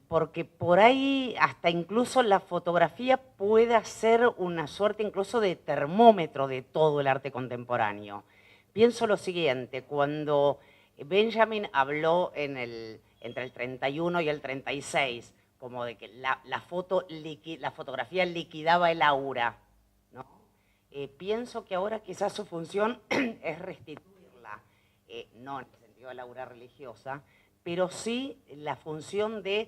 Porque por ahí hasta incluso la fotografía puede ser una suerte incluso de termómetro de todo el arte contemporáneo. Pienso lo siguiente, cuando Benjamin habló entre el 31 y el 36, como de que la fotografía liquidaba el aura, ¿no? Pienso que ahora quizás su función es restituirla, no en el sentido de la aura religiosa, pero sí la función de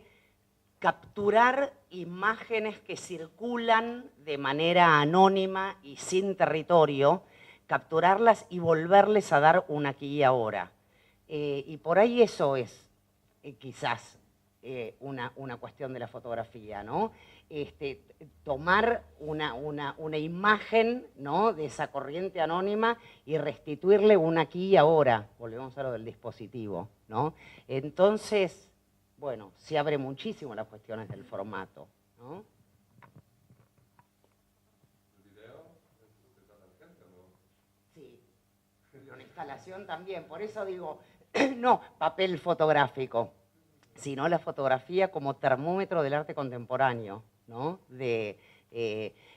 capturar imágenes que circulan de manera anónima y sin territorio, capturarlas y volverles a dar un aquí y ahora. Y por ahí eso es quizás una cuestión de la fotografía, ¿no? Tomar una imagen, ¿no?, de esa corriente anónima y restituirle un aquí y ahora. Volvemos a lo del dispositivo, ¿no? Entonces, bueno, se abre muchísimo las cuestiones del formato, ¿no? Sí, una instalación también, por eso digo, no papel fotográfico, sino la fotografía como termómetro del arte contemporáneo, ¿no?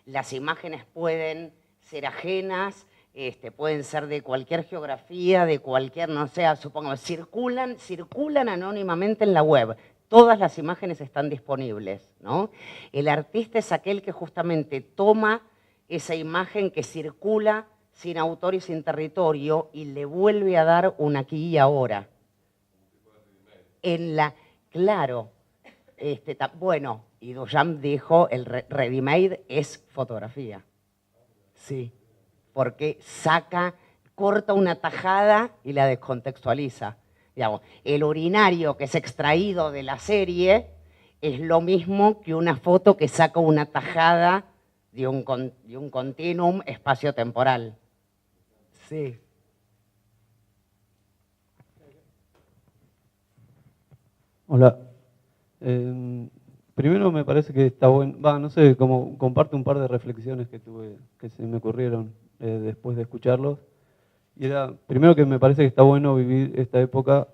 Las imágenes pueden ser ajenas, pueden ser de cualquier geografía, de cualquier, no sé, supongamos, circulan anónimamente en la web. Todas las imágenes están disponibles, ¿no? El artista es aquel que justamente toma esa imagen que circula sin autor y sin territorio y le vuelve a dar un aquí y ahora. Claro, bueno, y Duchamp dijo, el ready-made es fotografía. Sí, porque corta una tajada y la descontextualiza. Digamos, el urinario que es extraído de la serie es lo mismo que una foto que saca una tajada de un continuum espacio-temporal. Sí. Hola. Primero me parece que está bueno, no sé, como comparto un par de reflexiones que tuve, que se me ocurrieron después de escucharlos. Y primero que me parece que está bueno vivir esta época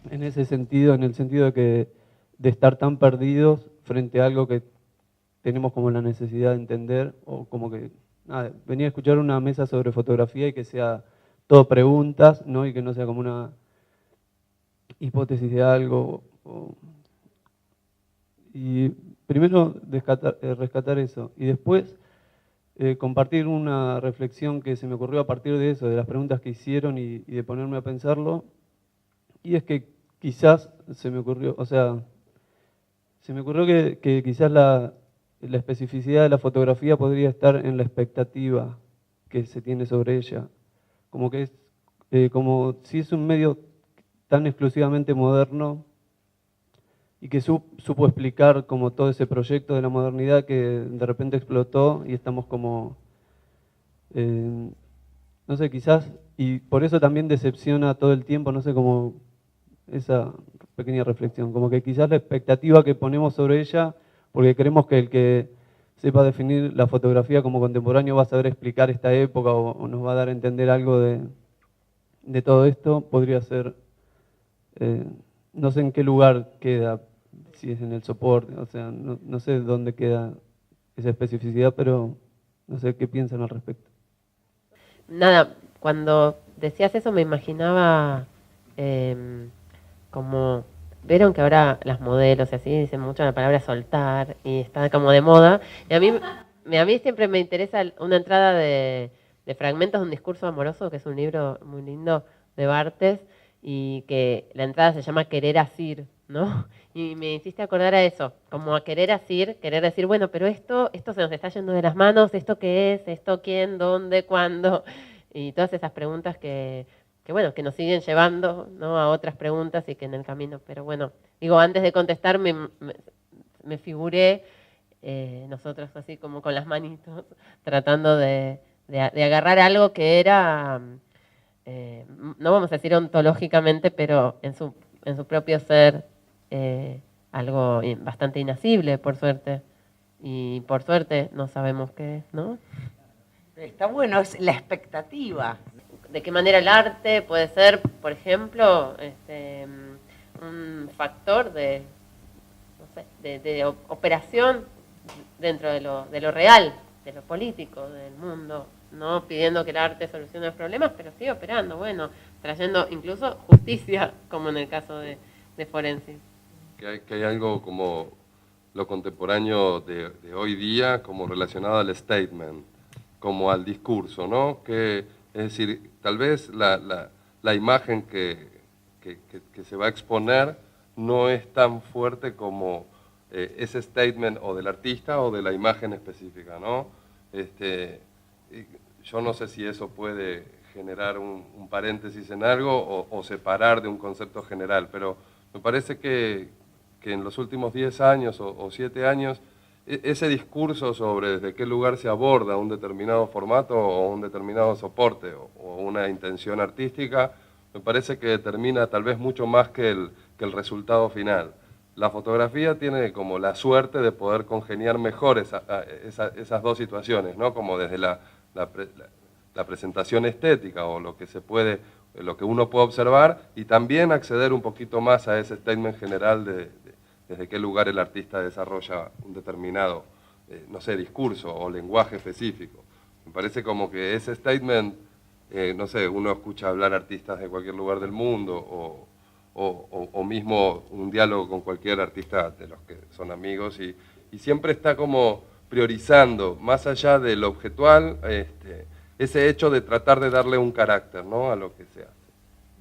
en ese sentido, en el sentido de estar tan perdidos frente a algo que tenemos como la necesidad de entender, o como que, venir a escuchar una mesa sobre fotografía y que sea todo preguntas, ¿no? Y que no sea como una hipótesis de algo. Y primero rescatar eso, y después compartir una reflexión que se me ocurrió a partir de eso, de las preguntas que hicieron y de ponerme a pensarlo. Y es que quizás se me ocurrió que quizás la especificidad de la fotografía podría estar en la expectativa que se tiene sobre ella. Como que como si es un medio tan exclusivamente moderno y que supo explicar como todo ese proyecto de la modernidad que de repente explotó y estamos como, no sé, quizás, y por eso también decepciona todo el tiempo, no sé, como esa pequeña reflexión, como que quizás la expectativa que ponemos sobre ella, porque creemos que el que sepa definir la fotografía como contemporáneo va a saber explicar esta época o nos va a dar a entender algo de todo esto, podría ser, no sé en qué lugar queda, si es en el soporte, o sea, no sé dónde queda esa especificidad, pero no sé qué piensan al respecto. Nada, cuando decías eso me imaginaba como, vieron que ahora las modelos y así dicen mucho la palabra soltar y está como de moda, y a mí siempre me interesa una entrada de fragmentos de un discurso amoroso, que es un libro muy lindo de Barthes, y que la entrada se llama Querer Asir, ¿no? Y me hiciste acordar a eso, como a querer asir, querer decir, bueno, pero esto se nos está yendo de las manos, ¿esto qué es? ¿Esto quién? ¿Dónde? ¿Cuándo? Y todas esas preguntas que bueno, que nos siguen llevando, ¿no?, a otras preguntas y que en el camino, pero bueno, digo, antes de contestar me figuré nosotros así como con las manitos, tratando de agarrar algo que era, no vamos a decir ontológicamente, pero en su propio ser, algo bastante inasible, por suerte. Y por suerte no sabemos qué es, ¿no? Está bueno, es la expectativa. ¿De qué manera el arte puede ser, por ejemplo, un factor de, no sé, de operación dentro de lo real, de lo político, del mundo? No pidiendo que el arte solucione los problemas, pero sigue operando, bueno, trayendo incluso justicia, como en el caso de Forensis. Que hay algo como lo contemporáneo de hoy día, como relacionado al statement, como al discurso, ¿no? Que, es decir, tal vez la imagen que se va a exponer no es tan fuerte como ese statement o del artista o de la imagen específica, ¿no? Yo no sé si eso puede generar un paréntesis en algo o separar de un concepto general, pero me parece que en los últimos 10 años o 7 años, ese discurso sobre desde qué lugar se aborda un determinado formato o un determinado soporte o una intención artística, me parece que determina tal vez mucho más que el resultado final. La fotografía tiene como la suerte de poder congeniar mejor esas dos situaciones, ¿no? Como desde la presentación estética o lo que uno puede observar, y también acceder un poquito más a ese statement general desde qué lugar el artista desarrolla un determinado, no sé, discurso o lenguaje específico. Me parece como que ese statement, no sé, uno escucha hablar artistas de cualquier lugar del mundo o mismo un diálogo con cualquier artista de los que son amigos y siempre está como priorizando, más allá de lo objetual, ese hecho de tratar de darle un carácter, ¿no?, a lo que se hace.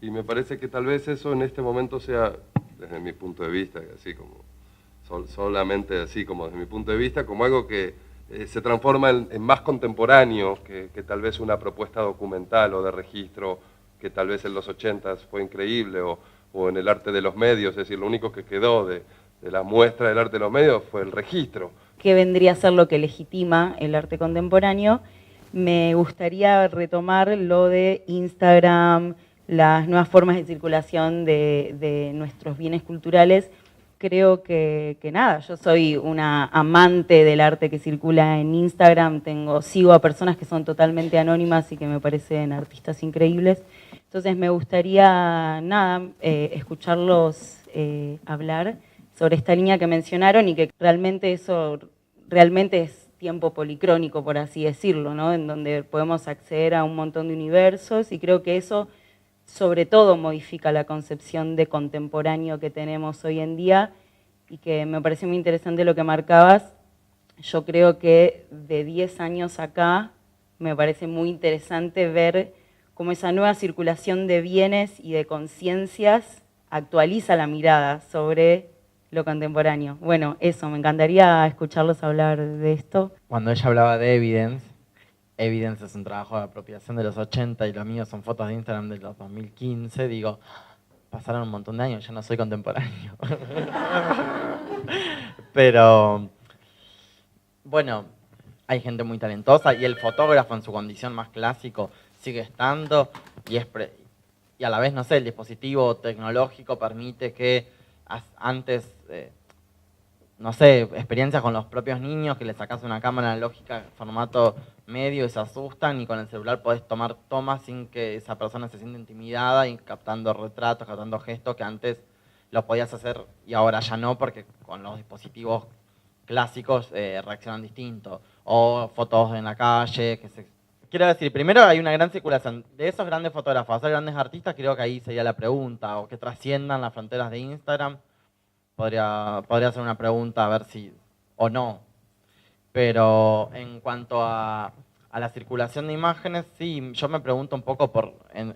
Y me parece que tal vez eso en este momento sea, desde mi punto de vista, así como solamente así como desde mi punto de vista, como algo que se transforma en más contemporáneo que tal vez una propuesta documental o de registro que tal vez en los 80s fue increíble o en el arte de los medios, es decir, lo único que quedó de la muestra del arte de los medios fue el registro. Que vendría a ser lo que legitima el arte contemporáneo. Me gustaría retomar lo de Instagram, las nuevas formas de circulación de nuestros bienes culturales. Creo que nada, yo soy una amante del arte que circula en Instagram, sigo a personas que son totalmente anónimas y que me parecen artistas increíbles. Entonces me gustaría, nada, escucharlos hablar sobre esta línea que mencionaron y que realmente eso es tiempo policrónico, por así decirlo, ¿no? En donde podemos acceder a un montón de universos y creo que eso sobre todo modifica la concepción de contemporáneo que tenemos hoy en día y que me pareció muy interesante lo que marcabas. Yo creo que de 10 años acá me parece muy interesante ver cómo esa nueva circulación de bienes y de conciencias actualiza la mirada sobre lo contemporáneo. Bueno, eso, me encantaría escucharlos hablar de esto. Cuando ella hablaba de Evidence es un trabajo de apropiación de los 80 y lo mío son fotos de Instagram de los 2015, digo, pasaron un montón de años, ya no soy contemporáneo. Pero, bueno, hay gente muy talentosa y el fotógrafo en su condición más clásico sigue estando y a la vez, no sé, el dispositivo tecnológico permite que antes, no sé, experiencias con los propios niños, que le sacas una cámara analógica formato medio y se asustan y con el celular podés tomar tomas sin que esa persona se sienta intimidada y captando retratos, captando gestos que antes lo podías hacer y ahora ya no porque con los dispositivos clásicos reaccionan distinto. O fotos en la calle, Quiero decir, primero hay una gran circulación de esos grandes fotógrafos, esos grandes artistas, creo que ahí sería la pregunta, o que trasciendan las fronteras de Instagram, podría ser una pregunta a ver si, o no. Pero en cuanto a la circulación de imágenes, sí, yo me pregunto un poco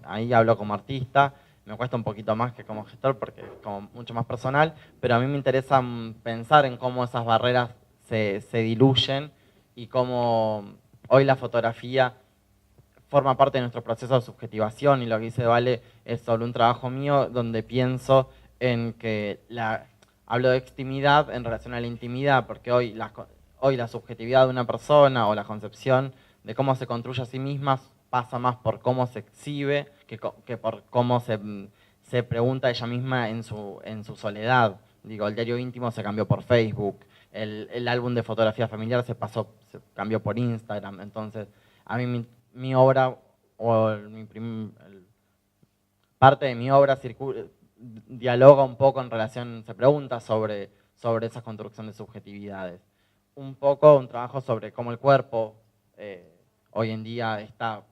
ahí hablo como artista, me cuesta un poquito más que como gestor porque es como mucho más personal, pero a mí me interesa pensar en cómo esas barreras se diluyen y cómo hoy la fotografía forma parte de nuestro proceso de subjetivación, y lo que dice Vale es sobre un trabajo mío donde pienso en que hablo de extimidad en relación a la intimidad, porque hoy la subjetividad de una persona o la concepción de cómo se construye a sí misma pasa más por cómo se exhibe que por cómo se pregunta ella misma en su soledad. Digo, el diario íntimo se cambió por Facebook, el álbum de fotografía familiar se cambió por Instagram. Entonces, a mí mi obra, o parte de mi obra dialoga un poco en relación, se pregunta sobre esa construcción de subjetividades. Un poco un trabajo sobre cómo el cuerpo hoy en día está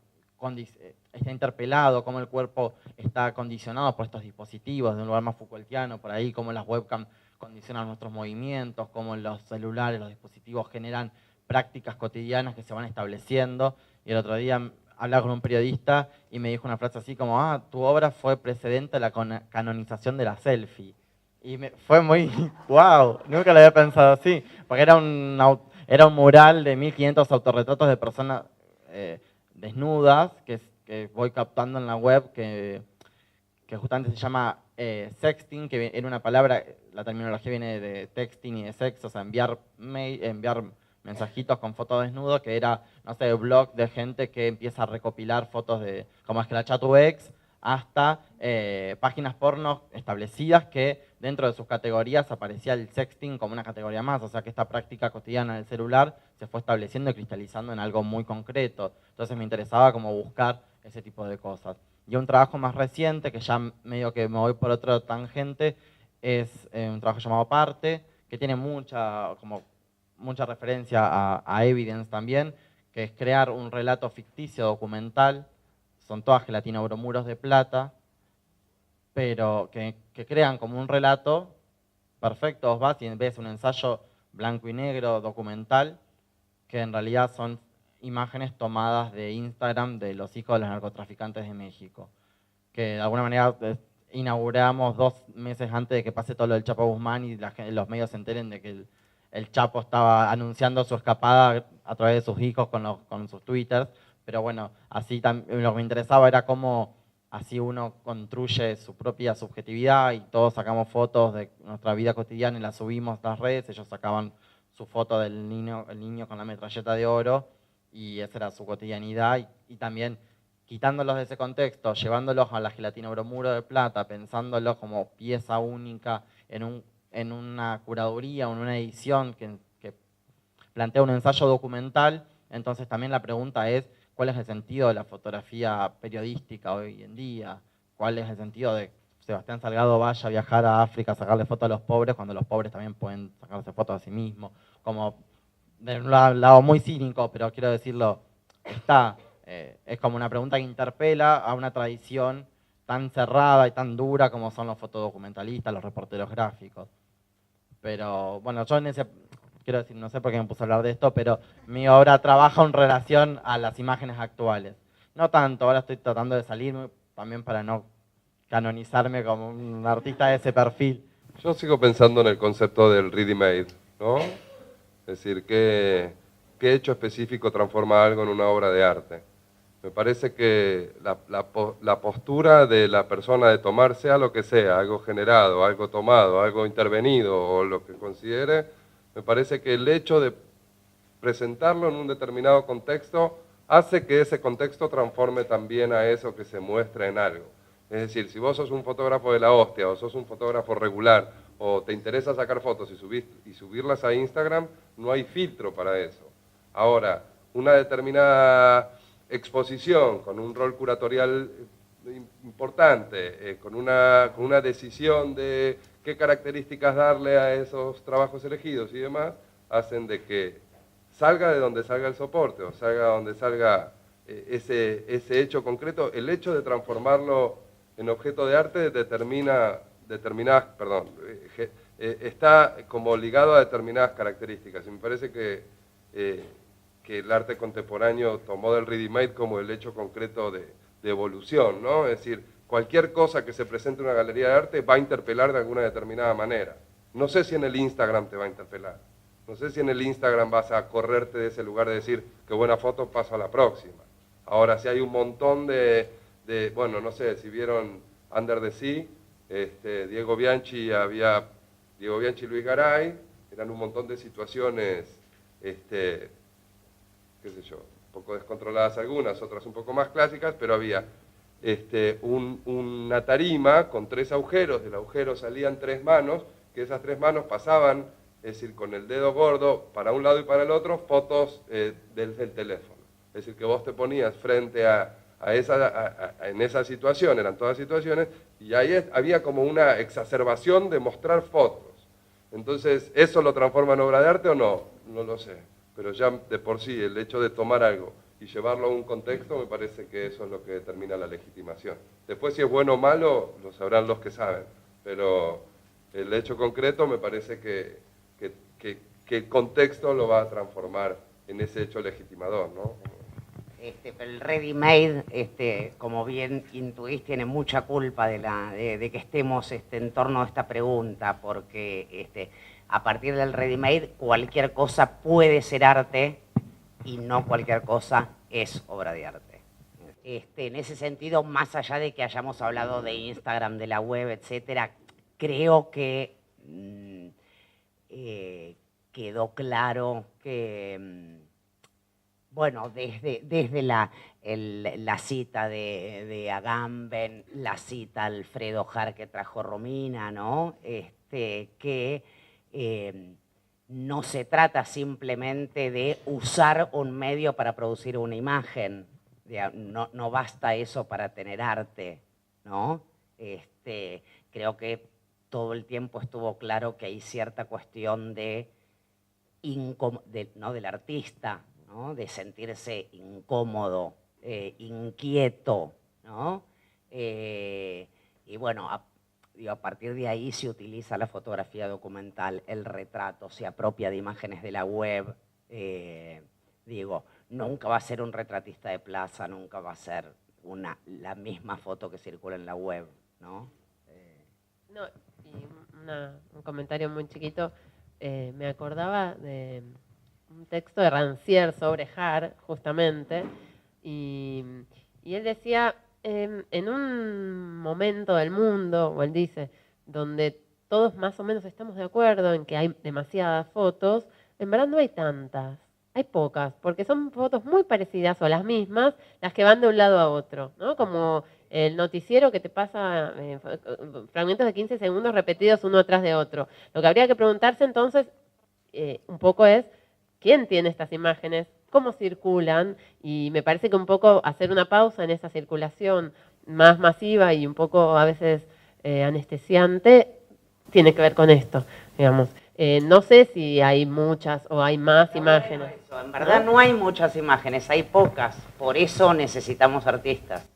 interpelado, cómo el cuerpo está condicionado por estos dispositivos, de un lugar más Foucaultiano, por ahí, cómo las webcams condicionan nuestros movimientos, cómo los celulares, los dispositivos generan prácticas cotidianas que se van estableciendo. Y el otro día hablaba con un periodista y me dijo una frase así como, tu obra fue precedente a la canonización de la selfie. Y fue muy, wow, nunca lo había pensado así, porque era un mural de 1500 autorretratos de personas desnudas que voy captando en la web, que justamente se llama sexting, que era una palabra, la terminología viene de texting y de sexo, o sea, enviar mensajitos con fotos desnudos, que era, no sé, blog de gente que empieza a recopilar fotos de cómo escrachar a tu ex, hasta páginas porno establecidas que dentro de sus categorías aparecía el sexting como una categoría más, o sea que esta práctica cotidiana del celular se fue estableciendo y cristalizando en algo muy concreto. Entonces me interesaba como buscar ese tipo de cosas. Y un trabajo más reciente, que ya medio que me voy por otra tangente, es un trabajo llamado Parte, que tiene mucha referencia a Evidence también, que es crear un relato ficticio documental. Son todas gelatinovromuros de plata, pero que crean como un relato perfecto. Vos vas y ves un ensayo blanco y negro documental, que en realidad son imágenes tomadas de Instagram de los hijos de los narcotraficantes de México, que de alguna manera inauguramos 2 meses antes de que pase todo lo del Chapo Guzmán y los medios se enteren de que el Chapo estaba anunciando su escapada a través de sus hijos con sus twitters. Pero bueno, así lo que me interesaba era cómo así uno construye su propia subjetividad y todos sacamos fotos de nuestra vida cotidiana y las subimos a las redes. Ellos sacaban su foto del niño, el niño con la metralleta de oro, y esa era su cotidianidad. Y también quitándolos de ese contexto, llevándolos a la gelatinovbromuro de plata, pensándolos como pieza única en una curaduría o en una edición que plantea un ensayo documental. Entonces también la pregunta es, ¿cuál es el sentido de la fotografía periodística hoy en día? ¿Cuál es el sentido de Sebastián Salgado vaya a viajar a África a sacarle fotos a los pobres cuando los pobres también pueden sacarse fotos a sí mismos? Como de un lado muy cínico, pero quiero decirlo, es como una pregunta que interpela a una tradición tan cerrada y tan dura como son los fotodocumentalistas, los reporteros gráficos. Pero bueno, yo quiero decir, no sé por qué me puse a hablar de esto, pero mi obra trabaja en relación a las imágenes actuales. No tanto, ahora estoy tratando de salirme también para no canonizarme como un artista de ese perfil. Yo sigo pensando en el concepto del ready-made, ¿no? Es decir, ¿qué hecho específico transforma algo en una obra de arte? Me parece que la postura de la persona de tomar sea lo que sea, algo generado, algo tomado, algo intervenido o lo que considere, me parece que el hecho de presentarlo en un determinado contexto hace que ese contexto transforme también a eso que se muestra en algo. Es decir, si vos sos un fotógrafo de la hostia o sos un fotógrafo regular o te interesa sacar fotos y subirlas a Instagram, no hay filtro para eso. Ahora, una determinada exposición con un rol curatorial importante, con una decisión de qué características darle a esos trabajos elegidos y demás, hacen de que salga de donde salga el soporte o salga donde salga ese hecho concreto. El hecho de transformarlo en objeto de arte está como ligado a determinadas características. Y me parece que el arte contemporáneo tomó del ready-made como el hecho concreto de evolución, ¿no? Es decir, cualquier cosa que se presente en una galería de arte va a interpelar de alguna determinada manera. No sé si en el Instagram te va a interpelar. No sé si en el Instagram vas a correrte de ese lugar de decir, qué buena foto, paso a la próxima. Ahora, si hay un montón bueno, no sé, si vieron Under the Sea, Diego Bianchi y Luis Garay, eran un montón de situaciones, qué sé yo, un poco descontroladas algunas, otras un poco más clásicas, pero había una tarima con 3 agujeros, del agujero salían 3 manos, que esas 3 manos pasaban, es decir, con el dedo gordo para un lado y para el otro, fotos del teléfono. Es decir, que vos te ponías frente en esa situación, eran todas situaciones, y ahí había como una exacerbación de mostrar fotos. Entonces, ¿eso lo transforma en obra de arte o no? No lo sé. Pero ya de por sí, el hecho de tomar algo y llevarlo a un contexto, me parece que eso es lo que determina la legitimación. Después, si es bueno o malo, lo sabrán los que saben. Pero el hecho concreto me parece que el contexto lo va a transformar en ese hecho legitimador, ¿no? Pero el ready-made, como bien intuís, tiene mucha culpa de que estemos en torno a esta pregunta, porque a partir del ready-made cualquier cosa puede ser arte y no cualquier cosa es obra de arte. En ese sentido, más allá de que hayamos hablado de Instagram, de la web, etcétera, creo que quedó claro que... Bueno, desde la cita de Agamben, la cita Alfredo Har que trajo Romina, ¿no? Que no se trata simplemente de usar un medio para producir una imagen, no basta eso para tener arte, ¿no? Creo que todo el tiempo estuvo claro que hay cierta cuestión del artista, ¿no? De sentirse incómodo, inquieto, ¿no? Y bueno, a partir de ahí se utiliza la fotografía documental, el retrato, se apropia de imágenes de la web. Nunca va a ser un retratista de plaza, nunca va a ser la misma foto que circula en la web, ¿no? No, y un comentario muy chiquito, me acordaba de un texto de Rancière sobre Har, justamente, y él decía, en un momento del mundo, o él dice, donde todos más o menos estamos de acuerdo en que hay demasiadas fotos, en verdad no hay tantas, hay pocas, porque son fotos muy parecidas o las mismas, las que van de un lado a otro, ¿no? Como el noticiero que te pasa fragmentos de 15 segundos repetidos uno atrás de otro. Lo que habría que preguntarse entonces un poco es, ¿quién tiene estas imágenes? ¿Cómo circulan? Y me parece que un poco hacer una pausa en esa circulación más masiva y un poco a veces anestesiante tiene que ver con esto, digamos. No sé si hay muchas o hay más imágenes. En verdad no hay muchas imágenes, hay pocas. Por eso necesitamos artistas.